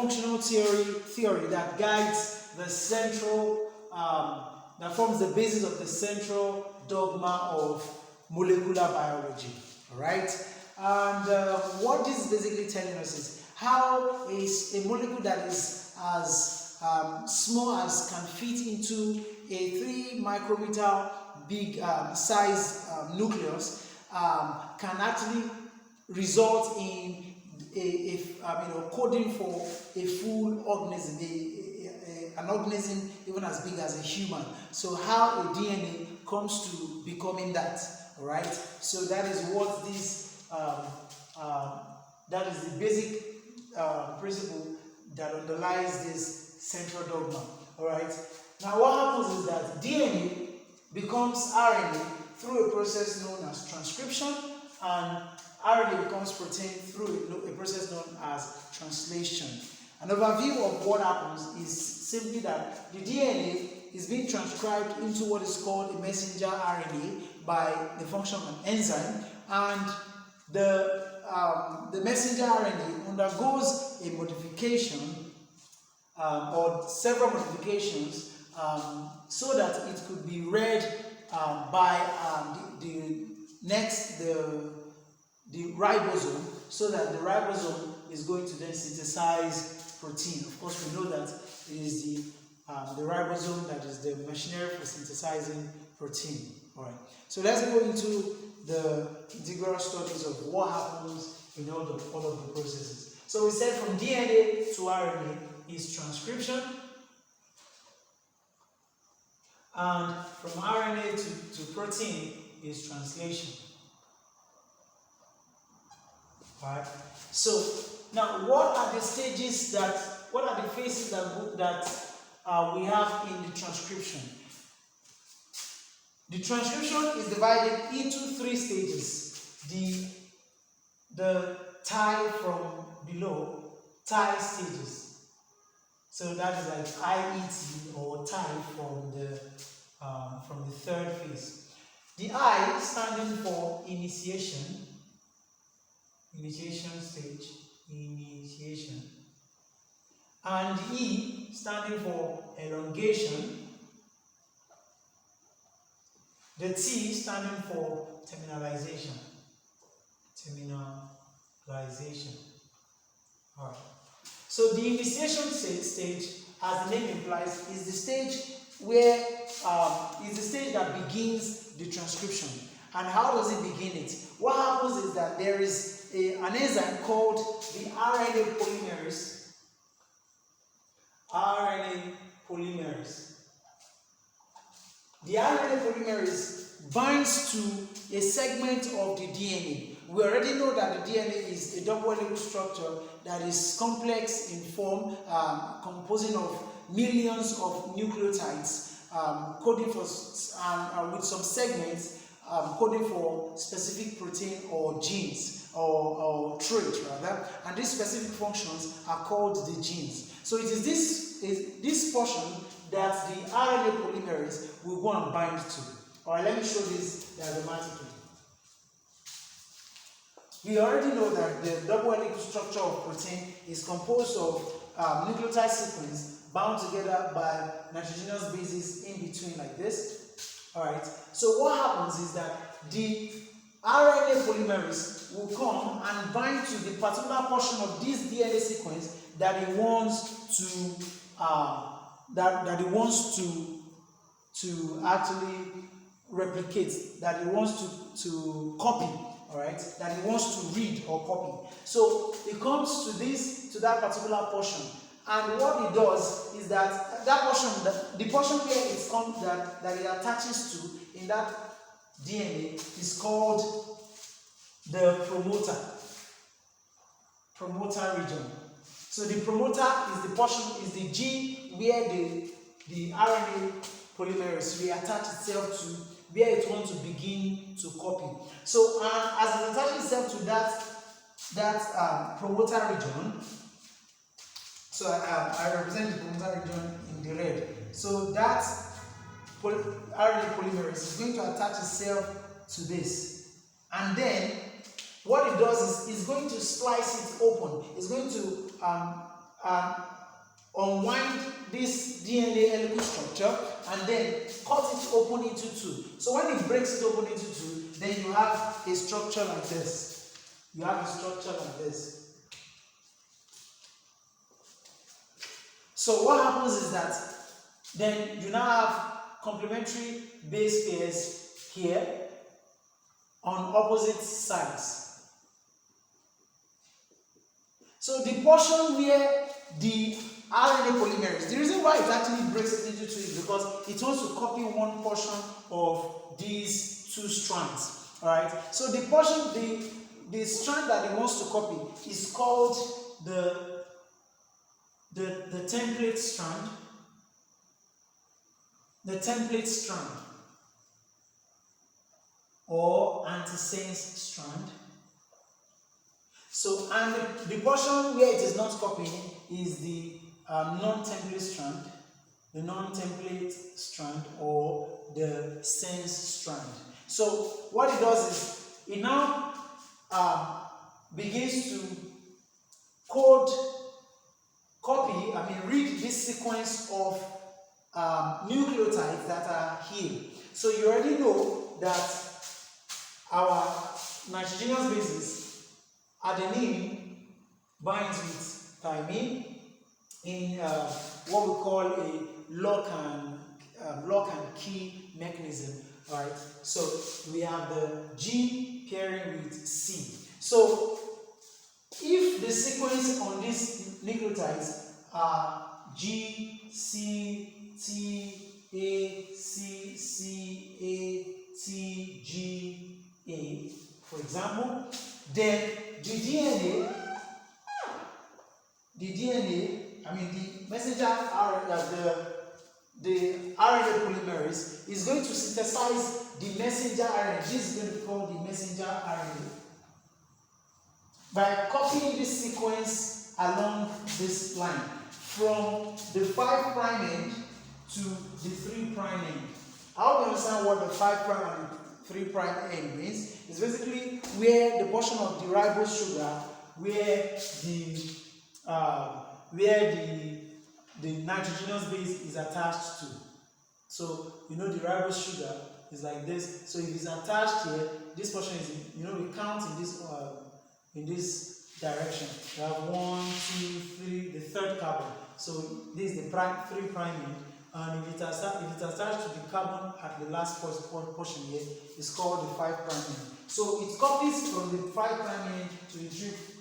functional theory that guides the central, that forms the basis of the central dogma of molecular biology. All right? And what this is basically telling us is how a molecule that is as small as can fit into a 3 micrometer big size nucleus can actually result in coding for a full organism, an organism even as big as a human. So how a DNA comes to becoming that, all right? So that is what this, that is the basic principle that underlies this central dogma, all right? Now what happens is that DNA becomes RNA through a process known as transcription, and RNA becomes protein through a process known as translation. An overview of what happens is simply that the DNA is being transcribed into what is called a messenger RNA by the function of an enzyme, and the messenger RNA undergoes a modification or several modifications so that it could be read by the ribosome, so that the ribosome is going to then synthesize protein. Of course, we know that it is the ribosome that is the machinery for synthesizing protein. All right. So let's go into the integral studies of what happens in all of the processes. So we said from DNA to RNA is transcription, and from RNA to protein is translation. Alright. So now, what are the stages what are the phases that we have in the transcription? The transcription is divided into 3 stages. The tie from below, tie stages. So that is like IET or tie from the 3rd phase. The I standing for initiation stage, initiation, and E standing for elongation, the T standing for terminalization, all right. So the initiation stage, as the name implies, is the stage where is the stage that begins the transcription. And how does it begin it? What happens is that there is an enzyme called the RNA polymerase. The RNA polymerase binds to a segment of the DNA. We already know that the DNA is a double helix structure that is complex in form, composing of millions of nucleotides, coding for with some segments coding for specific protein or genes or trait rather, and these specific functions are called the genes. So it is this portion that the RNA polymerase will go and bind to. Alright, let me show this diagrammatically. We already know that the double helix structure of protein is composed of nucleotide sequence bound together by nitrogenous bases in between like this. Alright, so what happens is that the RNA polymerase will come and bind to the particular portion of this DNA sequence that it wants to actually replicate, that it wants to copy, all right, that it wants to read or copy. So it comes to that particular portion, and what it does is that portion, the portion where it's come that it attaches to in that DNA is called the promoter region. So the promoter is the portion, is the gene where the RNA polymerase reattach itself to, where it wants to begin to copy. So as it attaches itself to that promoter region, so I represent the promoter region in the red. So that RNA polymerase is going to attach itself to this, and then what it does is it's going to slice it open. It's going to unwind this DNA helical structure and then cut it open into two. So when it breaks it open into two, then you have a structure like this. You have a structure like this. So what happens is that then you now have complementary base pairs here on opposite sides. So the portion where the RNA polymerase, the reason why it actually breaks it into two is because it wants to copy one portion of these two strands. Alright, so the portion, the strand that it wants to copy is called the template strand. The template strand or antisense strand. So, and the portion where it is not copying is the non-template strand, the non-template strand or the sense strand. So, what it does is it now begins to read this sequence of nucleotides that are here. So, you already know that our nitrogenous bases, adenine binds with thymine in what we call a lock and key mechanism. Right? So we have the G pairing with C. So if the sequence on these nucleotides are G, C, T, A, C, C, A, T, G, A, for example, then the DNA, the messenger RNA, the RNA polymerase is going to synthesize the messenger RNA. This is going to be called the messenger RNA by copying this sequence along this line from the 5' end to the 3' end. I hope you understand what the 5' and 3' end means. It's basically where the portion of the ribose sugar where the nitrogenous base is attached to. So you know the ribose sugar is like this. So if it's attached here, this portion is, we count in this direction. We have 1, 2, 3, the third carbon. So this is the 3' end. And if it is attached to the carbon at the last portion here, it's called the 5' end. So it copies from the 5' end to the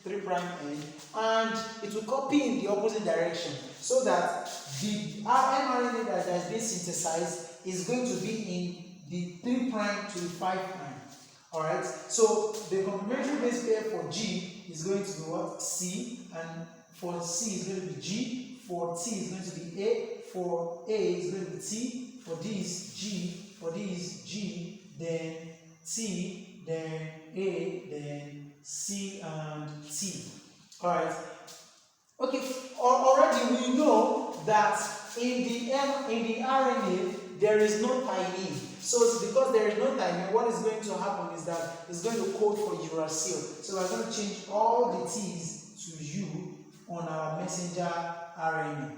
3' end, and it will copy in the opposite direction, so that the mRNA that has been synthesized is going to be in the 3' to the 5'. Alright, so the complementary base pair for G is going to be what? C, and for C is going to be G, for T is going to be A, for A is going to be T, for D is G, for D is G, then T, then A, then C and T. Alright. Okay, already we know that in the RNA there is no thymine. So it's because there is no thymine, what is going to happen is that it's going to code for uracil. So we're going to change all the T's to U on our messenger RNA.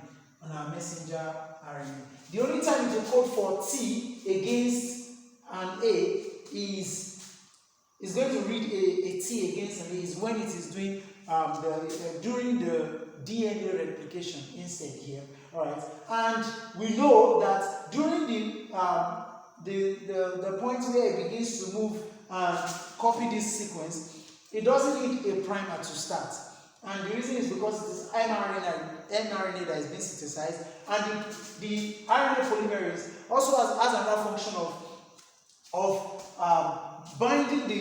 The only time it will code for T against an A is going to read a T against an A is when it is doing during the DNA replication instead here. Alright, and we know that during the point where it begins to move and copy this sequence, it doesn't need a primer to start. And the reason is because it is mRNA that has been synthesized, and the RNA polymerase also has another function of binding the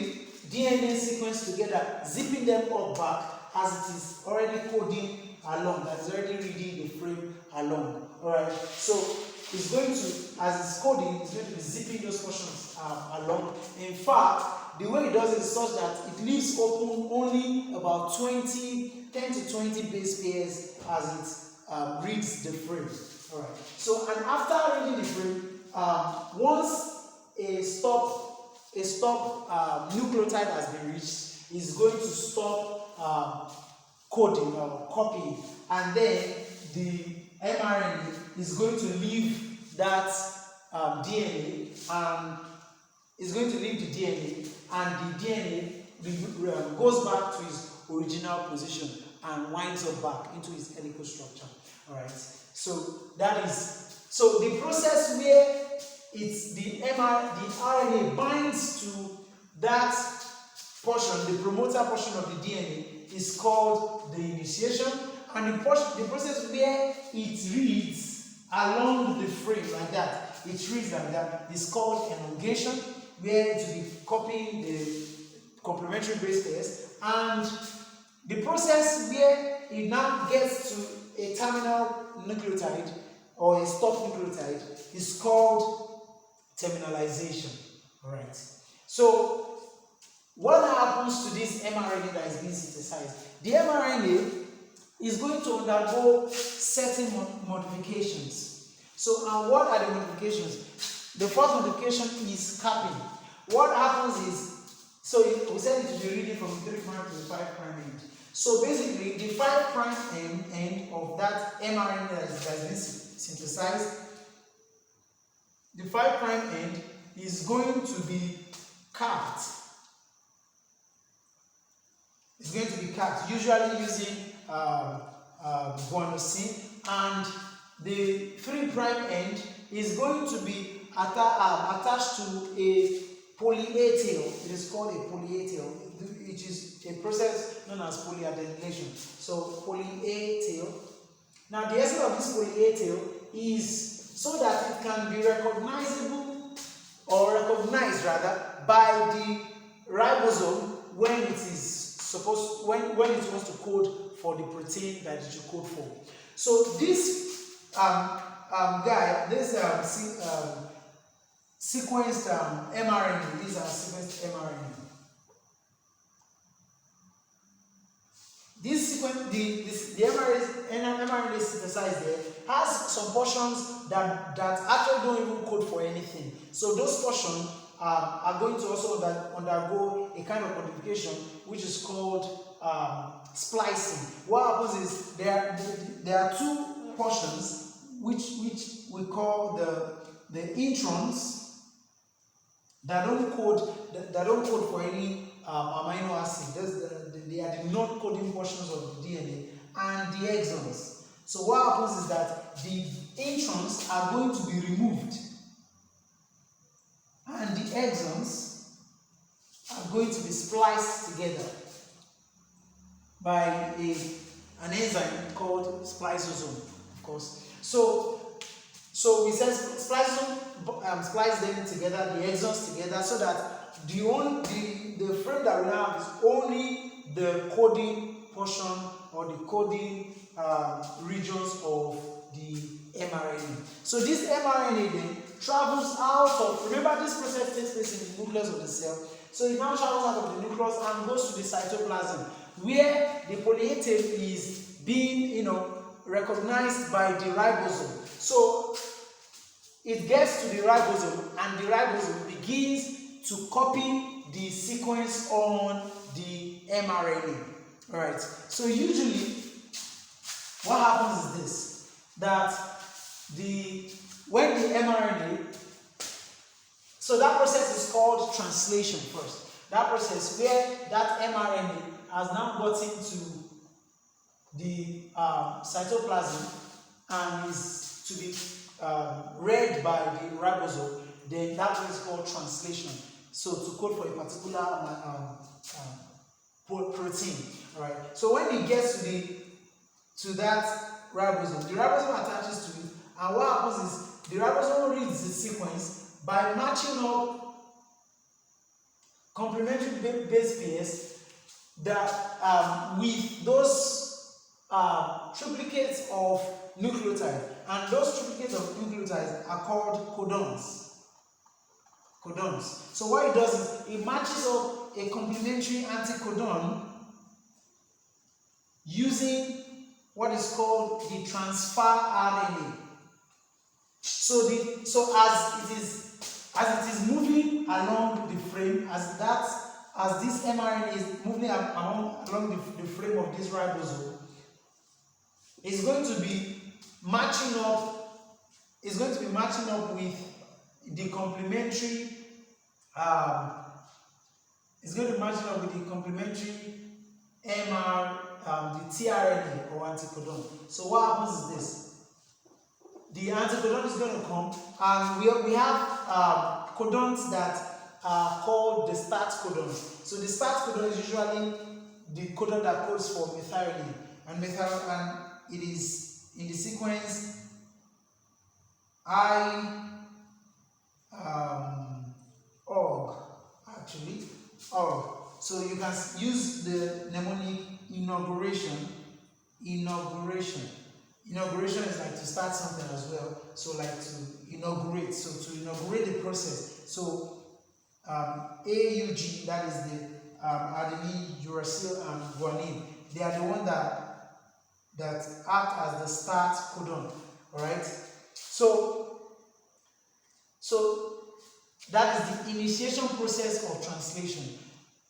DNA sequence together, zipping them up back as it is already coding along, that is already reading the frame along. Alright, so it's going to, as it's coding, it's going to be zipping those portions along. In fact, the way it does it is such that it leaves open only about 10 to 20 base pairs as it reads the frame. Alright, so and after reading the frame, once a stop nucleotide has been reached, is going to stop coding or copying, and then the mRNA is going to leave that DNA, and is going to leave the DNA, and the DNA goes back to its original position and winds up back into its helical structure. All right. So that is the process where it's the RNA binds to that portion, the promoter portion of the DNA, is called the initiation, and the process where it reads along the frame like that, it reads like that, is called elongation, where it will be copying the complementary base pairs, and the process where it now gets to a terminal nucleotide or a stop nucleotide is called terminalization. All right. So what happens to this mRNA that is being synthesized? The mRNA is going to undergo certain modifications. So, and what are the modifications? The first modification is capping. What happens is, so we said it to be reading from the 3' to the 5' end. So basically, the 5' end of that mRNA that has been synthesized, the 5' end is going to be capped. It's going to be capped, usually using guanosine, and the 3' end is going to be attached to a polyatyl. It is called a polyatyl, which is a process known as polyadenylation. So polyatyl. Now the essence of this polyatyl is so that it can be recognizable, or recognized rather, by the ribosome when it is when it wants to code for the protein that it should code for. So this guy, this sequenced mRNA, these are sequenced mRNA. This sequence, the mRNA synthesized there has some portions that actually don't even code for anything. So those portions are going to also undergo a kind of modification which is called splicing. What happens is there are two portions which we call the introns that don't code for any amino acid. They are the non-coding portions of the DNA, and the exons. So what happens is that the introns are going to be removed, and the exons are going to be spliced together by an enzyme called spliceosome, of course. So we said spliceosome splice them together, the exons together, so that the frame that we have is only the coding portion or the coding regions of the mRNA. So this mRNA then travels out of, remember this process takes place in the nucleus of the cell, so it now travels out of the nucleus and goes to the cytoplasm, where the polyatyl is being, recognized by the ribosome. So it gets to the ribosome, and the ribosome begins to copy the sequence on the mRNA. All right. So usually, what happens is this: that when the mRNA, so that process is called translation first. That process where that mRNA has now gotten to the cytoplasm and is to be read by the ribosome, then that is called translation. So to code for a particular protein. All right. So when it gets to that ribosome, the ribosome attaches to it, and what happens is the ribosome reads the sequence by matching up complementary base pairs that with those triplicates of nucleotides, and those triplicates of nucleotides are called codons. So what it does is it matches up a complementary anticodon using what is called the transfer RNA. So as it is moving along the frame, as that as this mRNA is moving along the frame of this ribosome, it's going to be matching up. It's going to be matching up with the complementary. It's going to be matching up with the complementary the tRNA or anticodon. So what happens is this: the anticodon is going to come, and we have codons that are called the start codon. So the start codon is usually the codon that codes for methionine, and it is in the sequence org actually. So you can use the mnemonic inauguration. Inauguration is like to start something as well. So like to inaugurate. So to inaugurate the process. So AUG, that is the adenine, uracil, and guanine. They are the one that act as the start codon. All right. So that is the initiation process of translation.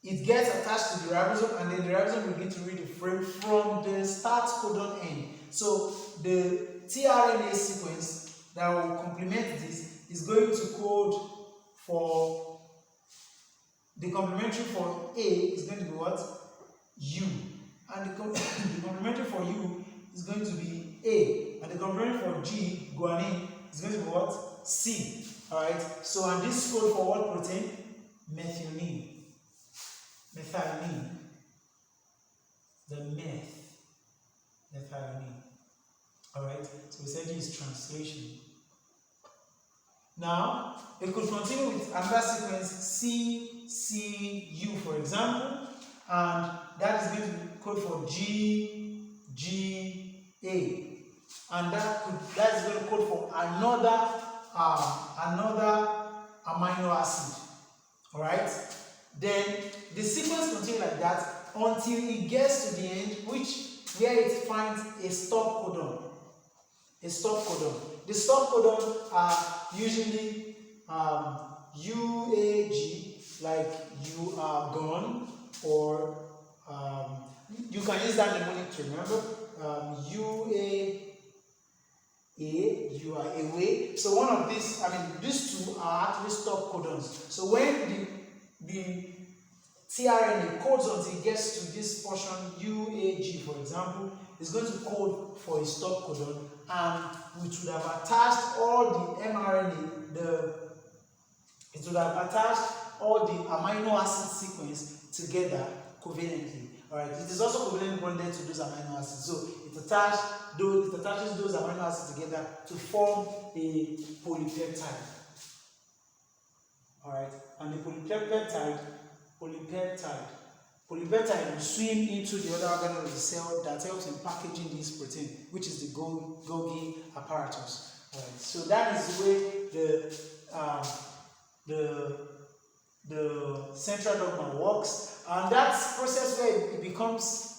It gets attached to the ribosome, and then the ribosome will begin to read the frame from the start codon end. So the tRNA sequence that will complement this is going to code for the complementary for A is going to be what? U. And the complementary for U is going to be A. And the complementary for G, guanine, is going to be what? C. Alright, so and this code for what protein? Methionine. Methionine. The methionine. Alright, so we said this is translation. Now, it could continue with another sequence CCU, for example, and that is going to be code for GGA. And that is going to code for another amino acid. Alright? Then the sequence continues like that until it gets to the end, where it finds a stop codon. A stop codon. The stop codon are usually UAG, like you are gone, or you can use that mnemonic to remember. UA. You are away. So one of these, these two are actually stop codons. So when the tRNA codes until it gets to this portion, UAG for example, is going to code for a stop codon, and which would have attached all the mRNA, it would have attached all the amino acid sequence together covalently. Alright, it is also covalently bonded to those amino acids. So it attaches those amino acids together to form a polypeptide. Alright, and the polypeptide will swim into the other organelle of the cell that helps in packaging this protein, which is the Golgi apparatus. Alright, so that is the way the central dogma works, and that process where it codes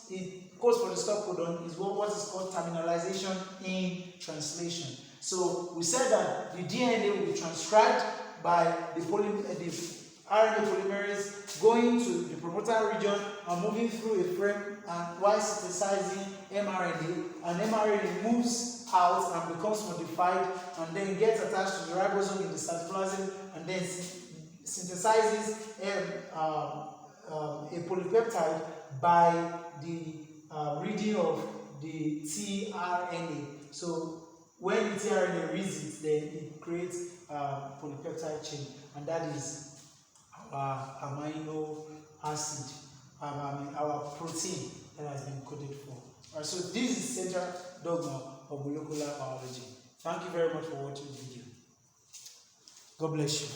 for the stop codon is what is called terminalization in translation. So we said that the DNA will be transcribed by the RNA polymerase going to the promoter region and moving through a frame and while synthesizing mRNA, and mRNA moves out and becomes modified and then gets attached to the ribosome in the cytoplasm and then synthesizes a polypeptide by the reading of the tRNA. So when the tRNA reads it, then it creates a polypeptide chain, and that is our amino acid, our protein that has been coded for. Alright, so this is Central Dogma of molecular biology. Thank you very much for watching the video. God bless you.